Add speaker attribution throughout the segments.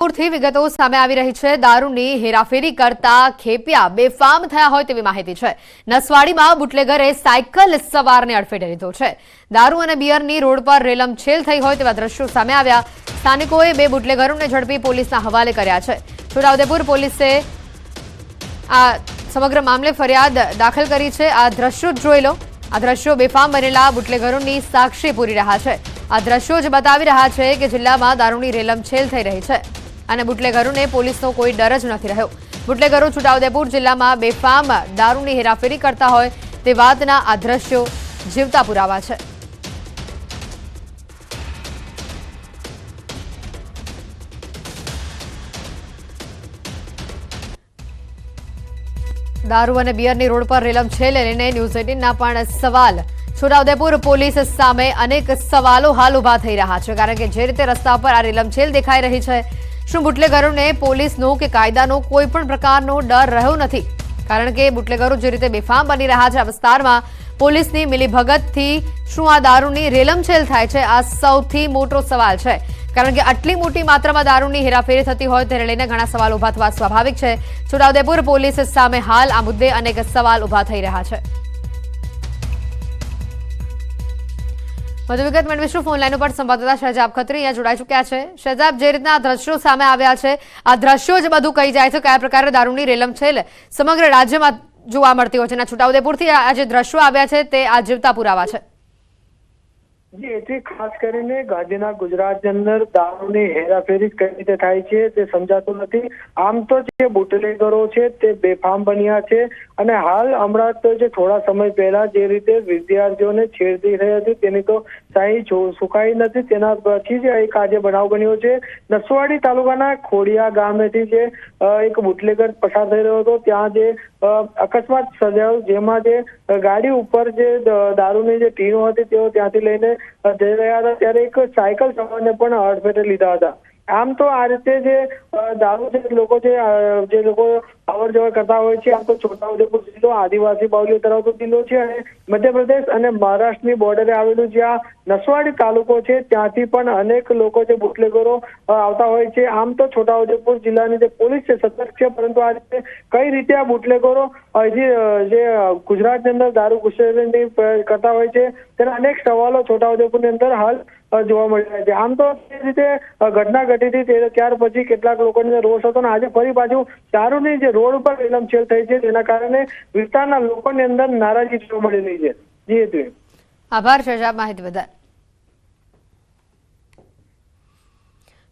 Speaker 1: થી વિગતો સામે આવી રહી છે। દારૂની હેરાફેરી કરતા ખેપિયા બેફામ થયા હોય તેવી માહિતી છે। નસવાડીમાં બુટલેગરે સાયકલ સવારને અડફેટે લીધો છે। દારૂ અને બિયરની રોડ પર રેલમછેલ થઈ હોય તેવા દ્રશ્યો સામે આવ્યા। સ્થાનિકોએ બે બુટલેગરોને ઝડપી પોલીસના હવાલે કર્યા છે। છોટાઉદેપુર પોલીસે આ સમગ્ર મામલે ફરિયાદ દાખલ કરી છે। આ દ્રશ્યો જોઈ લો। આ દ્રશ્યો બેફામ બનેલા બુટલેગરોની સાક્ષી પૂરી રહ્યા છે। આ દ્રશ્યો જ બતાવી રહ્યા છે કે જિલ્લામાં દારૂની રેલમછેલ થઈ રહી છે અને બુટલેગરોને પોલીસનો કોઈ ડર જ નથી રહ્યો। બુટલેગરો છોટાઉદેપુર જિલ્લામાં બેફામ દારૂની હેરાફેરી કરતા હોય તે વાતના આ દ્રશ્યો જીવતા પુરાવા છે। દારૂ અને બિયરની રોડ પર રેલમછેલ લઈને ન્યૂઝ 18ના પણ સવાલ। છોટાઉદેપુર પોલીસ સામે અનેક સવાલો હાલ ઉભા થઈ રહ્યા છે કારણ કે જે રીતે રસ્તા પર આ રેલમછેલ દેખાઈ રહી છે, શું બુટલેગરોને પોલીસનો કે કાયદાનો કોઈ પણ પ્રકારનો ડર રહ્યો નથી? કારણ કે બુટલેગરો જે રીતે બેફામ બની રહ્યા છે આ વિસ્તારમાં પોલીસની મિલીભગતથી શું આ દારૂની રેલમછેલ થાય છે? આ સૌથી મોટો સવાલ છે કારણ કે આટલી મોટી માત્રામાં દારૂની હેરાફેરી થતી હોય તેને લઈને ઘણા સવાલ ઉભા થવા સ્વાભાવિક છે। છોટાઉદેપુર પોલીસ સામે હાલ આ મુદ્દે અનેક સવાલ ઉભા થઈ રહ્યા છે। વધુ વિગત મેળવીશું ફોન લાઈન ઉપર સંવાદદાતા શહેજાબ ખત્રી અહીંયા જોડાઈ ચૂક્યા છે। શહેજાબ, જે રીતના આ દ્રશ્યો સામે આવ્યા છે આ દ્રશ્યો જ બધું કહી જાય છે કયા પ્રકારે દારૂની રેલમછેલ સમગ્ર રાજ્યમાં જોવા મળતી હોય છે। છોટાઉદેપુરથી આ જે દ્રશ્યો આવ્યા છે તે આ જીવતા પુરાવા છે।
Speaker 2: જી, એથી ખાસ કરીને ગાંધીના ગુજરાતની અંદર દારૂની હેરાફેરી કઈ રીતે થાય છે તે સમજાતું નથી। આમ તો જે બુટલેગરો છે તે બેફામ બન્યા છે અને હાલ હમણાં તો જે થોડા સમય પહેલા જે રીતે વિદ્યાર્થીઓને છેડતી થઈ હતી તેની તો શાહી સુકાઈ નથી। તેના પછી જ એક આજે બનાવ બન્યો છે। નસવાડી તાલુકાના ખોડિયા ગામેથી જે એક બુટલેગર પસાર થઈ રહ્યો હતો ત્યાં જે અકસ્માત સર્જાયો, જેમાં જે ગાડી ઉપર જે દારૂની જે ટીનો હતી તેઓ ત્યાંથી લઈને જઈ રહ્યા હતા ત્યારે એક સાયકલ સવારને પણ અડફેટે લીધા હતા। આમ તો આ રીતે જે દારૂ જે લોકો અવર જવર કરતા હોય છે, આમ તો છોટાઉદેપુર જિલ્લો આદિવાસી બાहुल्य ધરાવતો જિલ્લો છે અને મધ્યપ્રદેશ અને મહારાષ્ટ્રની બોર્ડરે આવેલું જે આ નસવાડી તાલુકો છે ત્યાંથી પણ અનેક લોકો જે બુટલેગરો આવતા હોય છે। આમ તો છોટાઉદેપુર જિલ્લાની જે પોલીસ છે સતર્ક છે, પરંતુ આ રીતે કઈ રીતે આ બુટલેગરો જે ગુજરાતની અંદર દારૂ ઘુસેડવાની કરતા હોય છે તેના અનેક સવાલો છોટાઉદેપુરની અંદર હાલ જોવા મળી રહ્યા છે। આમ તો એ રીતે ઘટના ઘટી હતી ત્યાર પછી કેટલાક લોકોને રોષ હતો અને આજે ફરી પાછું દારૂની જે રોડ ઉપર રેલમછેલ થઈ છે તેના કારણે વિસ્તારના લોકોની અંદર નારાજગી જોવા મળી રહી છે। જી હેતુ,
Speaker 1: આભાર શહેજાબ માહિતી બદલ।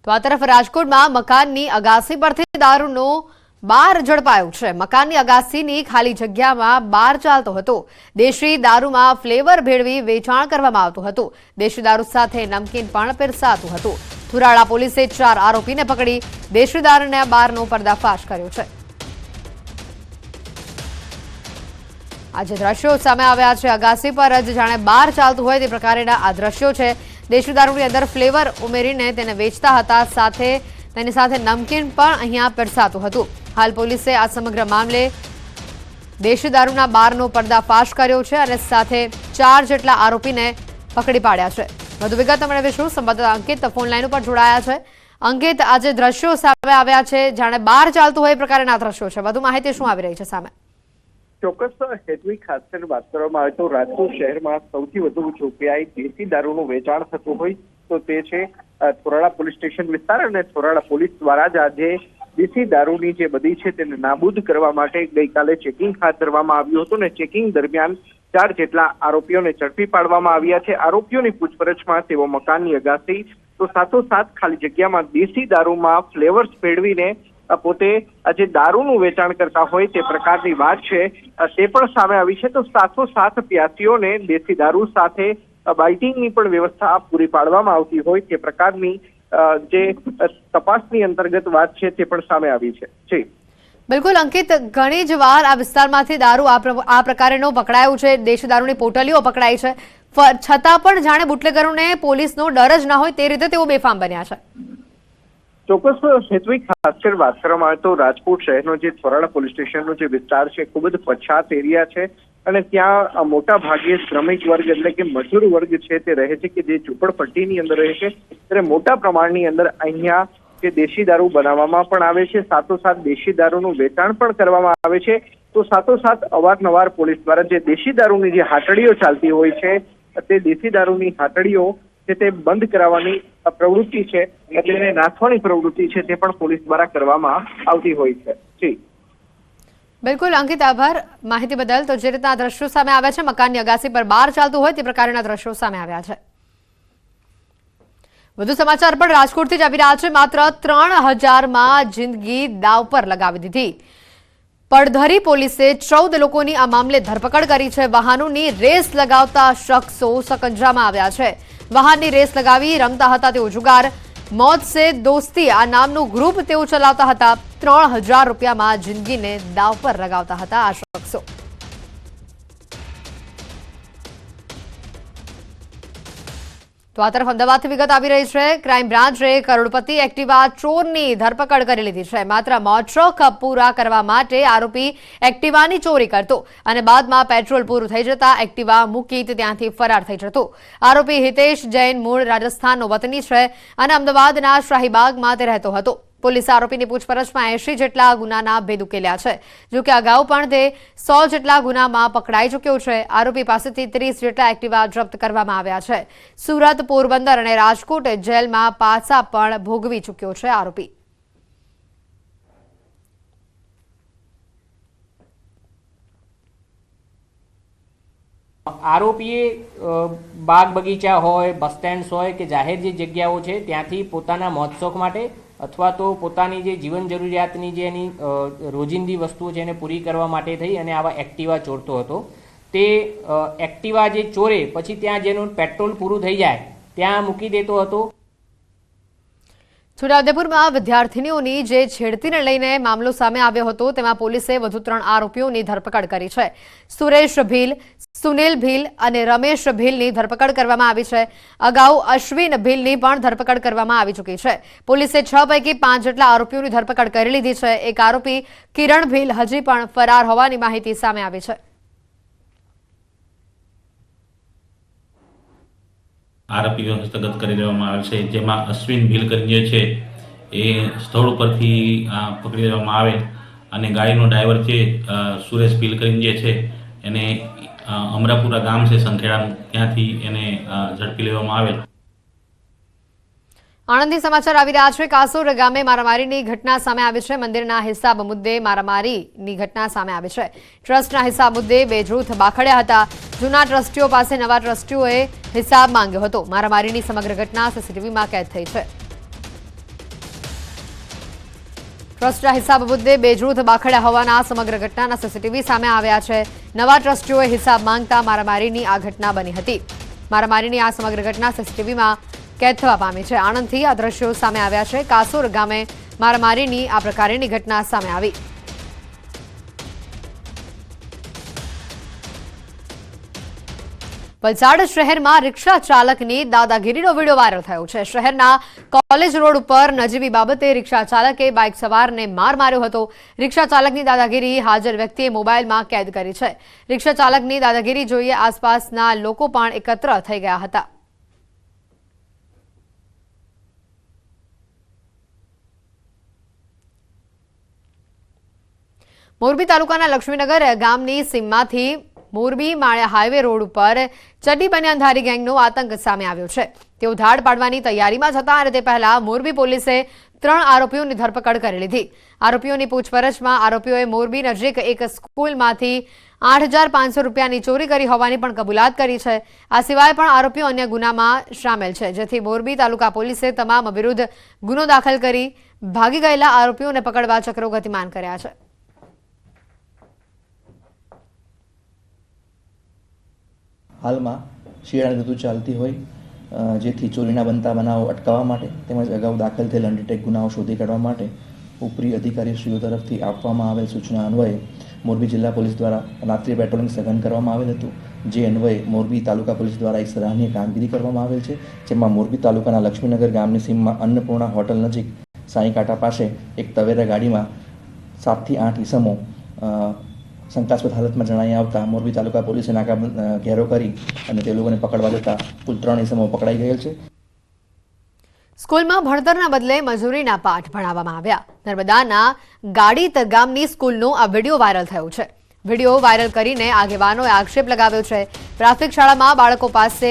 Speaker 1: તો આ તરફ રાજકોટમાં મકાનની અગાસી પરથી દારૂનો બાર ઝડપાયો છે। મકાનની અગાસીની ખાલી જગ્યામાં બાર ચાલતો હતો। દેશી દારૂમાં ફ્લેવર ભેળવી વેચાણ કરવામાં આવતું હતું। દેશી દારૂ સાથે નમકીન પણ પીરસાતું હતું। થુરાળા પોલીસે 4 આરોપીને પકડી દેશી દારૂના બારનો પર્દાફાશ કર્યો છે। આજે દ્રશ્યો સામે આવ્યા છે। અગાસી પર જ જાણે બાર ચાલતું હોય તે પ્રકારના આ દ્રશ્યો છે। દેશી દારૂની અંદર ફ્લેવર ઉમેરીને તેને વેચતા હતા, સાથે તેની સાથે નમકીન પણ અહીંયા પીરસાતું હતું। હાલ પોલીસે આ સમગ્ર મામલે દેશી દારૂના બારનો પર્દાફાશ કર્યો છે અને સાથે 4 જેટલા આરોપીને પકડી પાડ્યા છે। વધુ વિગત મેળવીશું। સંવાદદાતા અંકિત ફોન લાઈન ઉપર જોડાયા છે। અંકિત, આજે દ્રશ્યો સામે આવ્યા છે જાણે બાર ચાલતું હોય એ પ્રકારના દ્રશ્યો છે, વધુ માહિતી શું આવી રહી છે સામે?
Speaker 3: ચોક્કસ હેતવી, ખાસ કરીને વાત કરવામાં આવે તો રાજકોટ શહેરમાં સૌથી વધુ જગ્યાએ દેશી દારૂનું વેચાણ થતું હોય તો તે છે થોરાળા પોલીસ સ્ટેશન વિસ્તાર અને થોરાળા પોલીસ દ્વારા જ આજે દેશી દારૂની જે બધી છે તેને નાબૂદ કરવા માટે ગઈકાલે ચેકિંગ હાથ ધરવામાં આવ્યું હતું અને ચેકિંગ દરમિયાન 4 જેટલા આરોપીઓને ઝડપી પાડવામાં આવ્યા છે। આરોપીઓની પૂછપરછમાં તેઓ મકાનની અગાસી તો સાથોસાથ ખાલી જગ્યામાં દેશી દારૂમાં ફ્લેવર્સ ભેળવીને પોતે જે દારૂનું વેચાણ કરતા હોય તે પ્રકારની વાત છે તે પણ સામે આવી છે। તો સાથોસાથ પ્યાસીઓને દેશી દારૂ સાથે બાઇટિંગની પણ વ્યવસ્થા પૂરી પાડવામાં આવતી હોય તે પ્રકારની જે તપાસની અંતર્ગત વાત છે તે પણ સામે આવી છે। જી
Speaker 1: બિલકુલ અંકિત, ઘણી જ વાર આ વિસ્તારમાંથી દારૂ આ પ્રકારનો પકડાયું છે, દેશી દારૂની પોટલીઓ પકડાઈ છે, છતાં પણ જાણે બુટલેગરોને પોલીસનો ડર જ ના હોય તે રીતે તેઓ બેફામ બન્યા છે।
Speaker 3: ચોક્કસ હેતવી, ખાસ કરીને વાત કરવામાં આવે તો રાજકોટ શહેરનો જે થોરાળા પોલીસ સ્ટેશનનો જે વિસ્તાર છે ખૂબ જ પછાત એરિયા છે અને ત્યાં મોટા ભાગે શ્રમિક વર્ગ એટલે કે મજૂર વર્ગ છે તે રહે છે કે જે ઝૂંપડપટ્ટીની અંદર રહે છે, ત્યારે મોટા પ્રમાણની અંદર અહીંયા કે દેશી દારૂ બનાવવામાં પણ આવે છે, સાથોસાથ દેશી દારૂનું વેચાણ પણ કરવામાં આવે છે. તો સાથોસાથ અવારનવાર પોલીસ દ્વારા જે દેશી દારૂની જે હાટડીઓ ચાલતી હોય છે, તે દેશી દારૂની હાટડીઓ છે તે બંધ કરાવવાની પ્રવૃત્તિ છે, તેને નાથવાની પ્રવૃત્તિ છે, તે પણ પોલીસ દ્વારા કરવામાં આવતી હોય છે. જી
Speaker 1: બિલકુલ અંકિત, આભાર માહિતી બદલ. તો જે રીતના દ્રશ્યો સામે આવ્યા છે, મકાનની અગાસી પર બાર ચાલતું હોય તે પ્રકારના દ્રશ્યો સામે આવ્યા છે. વધુ સમાચાર પણ રાજકોટથી જ આવી રહ્યા છે. માત્ર 3000માં જિંદગી દાવ પર લગાવી દીધી. પડધરી પોલીસે 14 લોકોની આ મામલે ધરપકડ કરી છે. વાહનોની રેસ લગાવતા શખ્સો સકંજામાં આવ્યા છે. વાહનની રેસ લગાવી રમતા હતા તેઓ જુગાર. મોત સે દોસ્તી આ નામનું ગ્રુપ તેઓ ચલાવતા હતા. 3000 રૂપિયામાં જિંદગીને દાવ પર લગાવતા હતા આ શખ્સો. તો આ તરફ અમદાવાદથી વિગત આવી રહી છે. ક્રાઇમ બ્રાન્ચે કરોડપતિ એક્ટિવા ચોરની ધરપકડ કરી લીધી છે. માત્ર મોજ-શોખ પૂરા કરવા માટે આરોપી એક્ટિવાની ચોરી કરતો અને બાદમાં પેટ્રોલ પૂરું થઈ જતા એક્ટિવા મૂકી ત્યાંથી ફરાર થઈ જતો. આરોપી હિતેશ જૈન મૂળ રાજસ્થાનનો વતની છે અને અમદાવાદના શાહીબાગમાં તે રહેતો હતો. પોલીસે આરોપીની પૂછપરછમાં 80 જેટલા ગુનાના ભેદ ઉકેલ્યા છે. જોકે અગાઉ પણ તે 100 જેટલા ગુનામાં પકડાઈ ચૂક્યો છે. આરોપી પાસેથી 30 જેટલા એક્ટિવા જપ્ત કરવામાં આવ્યા છે. સુરત, પોરબંદર અને રાજકોટ જેલમાં પાછા પણ ભોગવી ચૂક્યો છે આરોપી.
Speaker 4: આરોપીએ બાગ બગીચા હોય, બસ સ્ટેન્ડ હોય કે જાહેર જે જગ્યાઓ છે ત્યાંથી પોતાના મોજ-શોખ માટે અથવા તો પોતાની જે જીવન જરૂરિયાતની જે એની રોજિંદી વસ્તુઓ છે એને પૂરી કરવા માટે થઈ અને આવા એક્ટિવા ચોરતો હતો. તે એક્ટિવા જે ચોરે પછી ત્યાં જેનું પેટ્રોલ પૂરું થઈ જાય ત્યાં મૂકી દેતો હતો.
Speaker 1: છોટાઉદેપુરમાં વિદ્યાર્થીનીઓની જે છેડતીને લઈને મામલો સામે આવ્યો હતો તેમાં પોલીસે વધુ 3 આરોપીઓની ધરપકડ કરી છે. સુરેશ ભીલ, સુનિલ ભીલ અને રમેશ ભીલની ધરપકડ કરવામાં આવી છે. અગાઉ અશ્વિન ભીલની પણ ધરપકડ કરવામાં આવી ચૂકી છે. પોલીસે 6 પૈકી 5 જેટલા આરોપીઓની ધરપકડ કરી લીધી છે. એક આરોપી કિરણ ભીલ હજી પણ ફરાર હોવાની માહિતી સામે આવી છે.
Speaker 5: આરોપીઓ હસ્તગત કરી લેવામાં આવેલ છે, જેમાં અશ્વિન ભીલ કરીને જે છે એ સ્થળ ઉપરથી પકડી લેવામાં આવેલ અને ગાડીનો ડ્રાઈવર છે સુરેશ ભીલ કરીને જે છે એને અમરાપુરા ગામ છે સંખેડાનું, ત્યાંથી એને ઝડપી લેવામાં આવેલ.
Speaker 1: આણંદથી સમાચાર આવી રહ્યા છે. કાસોર ગામે મારામારીની ઘટના સામે આવી છે. મંદિરના હિસાબ મુદ્દે મારામારીની ઘટના સામે આવી છે. ટ્રસ્ટના હિસાબ મુદ્દે 2 જૂથ બાખડ્યા હતા. જૂના ટ્રસ્ટીઓ પાસે નવા ટ્રસ્ટીઓએ હિસાબ માંગ્યો હતો. મારામારીની સમગ્ર ઘટના સીસીટીવીમાં કેદ થઈ છે. ટ્રસ્ટના હિસાબ મુદ્દે 2 જૂથ બાખડ્યા હોવાના સમગ્ર ઘટનાના સીસીટીવી સામે આવ્યા છે. નવા ટ્રસ્ટીઓએ હિસાબ માંગતા મારામારીની આ ઘટના બની હતી. મારામારીની આ સમગ્ર ઘટના સીસીટીવીમાં કેદ થવા પામી છે. આણંદથી આ દ્રશ્યો સામે આવ્યા છે. કાસોર ગામે મારામારીની આ પ્રકારની ઘટના સામે આવી. વલસાડ શહેરમાં રિક્ષા ચાલકની દાદાગીરીનો વિડીયો વાયરલ થયો છે. શહેરના કોલેજ રોડ ઉપર નજીવી બાબતે રિક્ષા ચાલકે બાઇક સવારને માર માર્યો હતો. રિક્ષા ચાલકની દાદાગીરી હાજર વ્યક્તિએ મોબાઈલમાં કેદ કરી છે. રિક્ષા ચાલકની દાદાગીરી જોઈએ આસપાસના લોકો પણ એકત્ર થઈ ગયા હતા. મોરબી તાલુકાના લક્ષ્મીનગર ગામની સીમમાંથી મોરબી માળિયા હાઈવે રોડ ઉપર ચડ્ડી બનિયાનધારી ગેંગનો આતંક સામે આવ્યો છે. તેઓ ધાડ પાડવાની તૈયારીમાં હતા અને તે પહેલા મોરબી પોલીસે 3 આરોપીઓની ધરપકડ કરી લીધી. આરોપીઓની પૂછપરછમાં આરોપીઓએ મોરબી નજીક એક સ્કૂલમાંથી 8500 રૂપિયાની ચોરી કરી હોવાની પણ કબૂલાત કરી છે. આ સિવાય પણ આરોપીઓ અન્ય ગુનામાં સામેલ છે, જેથી મોરબી તાલુકા પોલીસે તમામ વિરુદ્ધ ગુનો દાખલ કરી ભાગી ગયેલા આરોપીઓને પકડવા ચક્રો ગતિમાન કર્યા છે.
Speaker 6: હાલમાં શિયાળાની ઋતુ ચાલતી હોય જેથી ચોરીના બનતા બનાવો અટકાવવા માટે તેમજ અગાઉ દાખલ થયેલ અનડિટેક ગુનાઓ શોધી કાઢવા માટે ઉપરી અધિકારીશ્રીઓ તરફથી આપવામાં આવેલ સૂચના અન્વયે મોરબી જિલ્લા પોલીસ દ્વારા રાત્રિ પેટ્રોલિંગ સઘન કરવામાં આવેલ હતું. જે અન્વયે મોરબી તાલુકા પોલીસ દ્વારા એક સરાહનીય કામગીરી કરવામાં આવેલ છે, જેમાં મોરબી તાલુકાના લક્ષ્મીનગર ગામની સીમમાં અન્નપૂર્ણા હોટલ નજીક સાંઈકાંઠા પાસે એક તવેરા ગાડીમાં 7 થી 8 ઈસમો શંકાસ્પદ હાલતમાં જણાઈ આવતા મોરબી તાલુકા પોલીસે નાકા ઘેરો કરી અને તે લોકોને પકડવા જતા કુલ 3 ઈસમો પકડાઈ ગયેલ છે.
Speaker 1: સ્કૂલમાં ભણતરના બદલે મજૂરીના પાઠ ભણાવવામાં આવ્યા. નર્મદાના ગાડીત ગામની સ્કૂલનો આ વિડીયો વાયરલ થયો છે. વિડીયો વાયરલ કરીને આગેવાનોએ આક્ષેપ લગાવ્યો છે. પ્રાથમિક શાળામાં બાળકો પાસે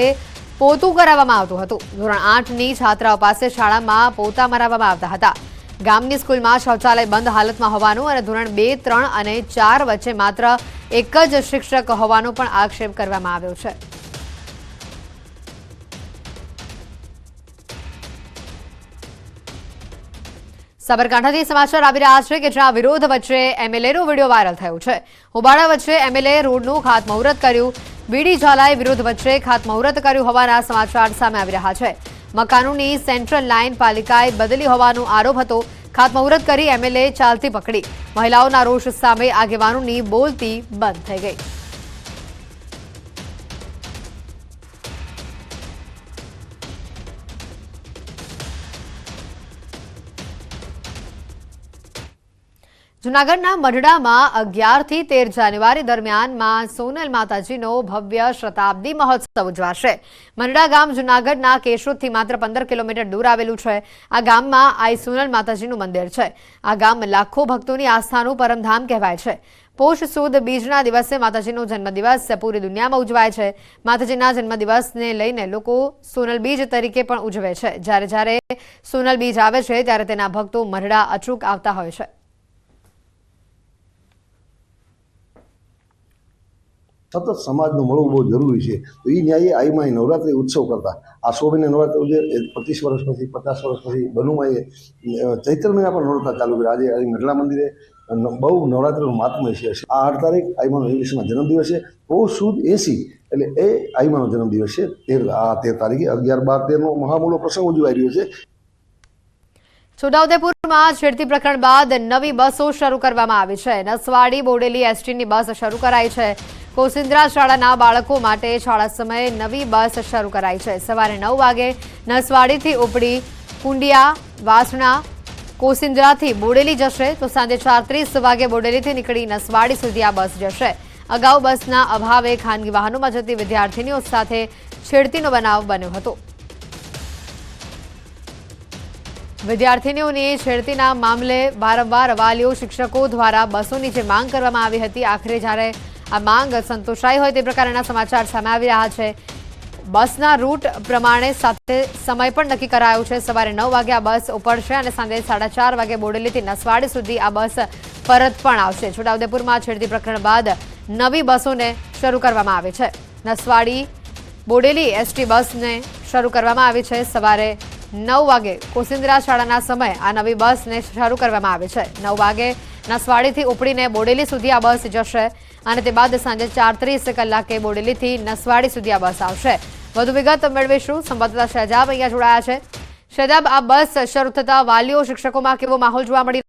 Speaker 1: પોતું કરાવવામાં આવતું હતું. ધોરણ 8ની છાત્રાઓ પાસે શાળામાં પોતા મરાવવામાં આવતા હતા. ગામની સ્કૂલમાં શૌચાલય બંધ હાલતમાં હોવાનું અને ધોરણ 2, 3 અને 4 વચ્ચે માત્ર એક જ શિક્ષક હોવાનો પણ આક્ષેપ કરવામાં આવ્યો છે. સાબરકાંઠાથી સમાચાર આવી રહ્યા છે કે જ્યાં વિરોધ વચ્ચે એમએલએનો વિડીયો વાયરલ થયો છે. હોબાળા વચ્ચે એમએલએ રોડનું ખાતમુહૂર્ત કર્યું. બીડી ઝાલાએ વિરોધ વચ્ચે ખાતમુહૂર્ત કર્યું હોવાના સમાચાર સામે આવી રહ્યા છે. મકાનોની સેન્ટ્રલ લાઇન પાલિકાએ બદલી હોવાનો આરોપ હતો. ખાતમુહૂર્ત કરી એમએલએ ચાલતી પકડી. મહિલાઓના રોષ સામે આગેવાનોની બોલતી બંધ થઈ ગઈ. જૂનાગઢના મઢડામાં 11 થી 13 જાન્યુઆરી દરમિયાન માં સોનલ માતાજીનો ભવ્ય શતાબ્દી મહોત્સવ ઉજવાશે. મઢડા ગામ જૂનાગઢના કેશોદથી માત્ર 15 કિલોમીટર દૂર આવેલું છે. આ ગામમાં આઈ સોનલ માતાજીનું મંદિર છે. આ ગામ લાખો ભક્તોની આસ્થાનું પરમધામ કહેવાય છે. પોષ સુદ બીજના દિવસે માતાજીનો જન્મદિવસ પૂરી દુનિયામાં ઉજવાય છે. માતાજીના જન્મદિવસને લઈને લોકો સોનલ બીજ તરીકે પણ ઉજવે છે. જ્યારે સોનલ બીજ આવે છે ત્યારે તેના ભક્તો મઢડા અચૂક આવતા હોય છે.
Speaker 7: સતત સમાજનું મળવું બહુ જરૂરી છે. તો એ ન્યાયે આઈમાં નવરાત્રિ ઉત્સવ કરતા આ 100 મહિને નવરાત્રિ ઉજવે 25 વર્ષ પછી 50 વર્ષ પછી બનુમાએ ચૈત્ર મહિના પર નવરાત્રા ચાલુ કર્યા. આજે અહીં મઢડા મંદિરે બહુ નવરાત્રિનું મહાત્મ્ય છે. આ 8 તારીખ આઈમાનો ઇંગ્લિશમાં જન્મદિવસ છે. પૌષ સુદ 80 એટલે એ આઈમાનો જન્મદિવસ છે. 13 તારીખે 11, 12, 13નો મહામૂલો પ્રસંગ ઉજવાઈ રહ્યો છે.
Speaker 1: છોટાઉદેપુરમાં છેડતી પ્રકરણ બાદ નવી બસો શરૂ કરવામાં આવી છે. નસવાડી બોડેલી એસટીની બસ શરૂ કરાઈ છે. કોસિન્દ્રા શાળાના બાળકો માટે શાળા સમયે નવી બસ શરૂ કરાઈ છે. સવારે 9 વાગે નસવાડીથી ઉપડી કુંડિયા, વાસણા, કોસિન્દ્રાથી બોડેલી જશે તો સાંજે 4:30 વાગે બોડેલીથી નીકળી નસવાડી સુધી આ બસ જશે. અગાઉ બસના અભાવે ખાનગી વાહનોમાં જતી વિદ્યાર્થીનીઓ સાથે છેડતીનો બનાવ બન્યો હતો. વિદ્યાર્થીનીઓની છેડતીના મામલે વારંવાર વાલીઓ શિક્ષકો દ્વારા બસોની જે માંગ કરવામાં આવી હતી, આખરે જ્યારે આ માંગ સંતોષાઈ હોય તે પ્રકારના સમાચાર સામે આવી રહ્યા છે. બસના રૂટ પ્રમાણે સાથે સમય પણ નક્કી કરાયો છે. સવારે 9 વાગે આ બસ ઉપડશે અને સાંજે 4:30 વાગે બોડેલીથી નસવાડી સુધી આ બસ પરત પણ આવશે. છોટાઉદેપુરમાં છેડતી પ્રકરણ બાદ નવી બસોને શરૂ કરવામાં આવી છે. નસવાડી બોડેલી એસટી બસને શરૂ કરવામાં આવી છે. સવારે 9 વાગે કોસિન્દ્રા શાળાના સમયે આ નવી બસને શરૂ કરવામાં આવી છે. 9 વાગે નસવાડીથી ઉપડીને બોડેલી સુધી આ બસ જશે અને તે બાદ સાંજે 4:30 કલાકે બોડેલીથી નસવાડી સુધી આ બસ આવશે. વધુ વિગત મેળવીશું. સંવાદદાતા શહેજાબ અહીંયા જોડાયા છે. શહેજાબ, આ બસ શરૂ થતા વાલીઓ શિક્ષકોમાં કેવો માહોલ જોવા મળી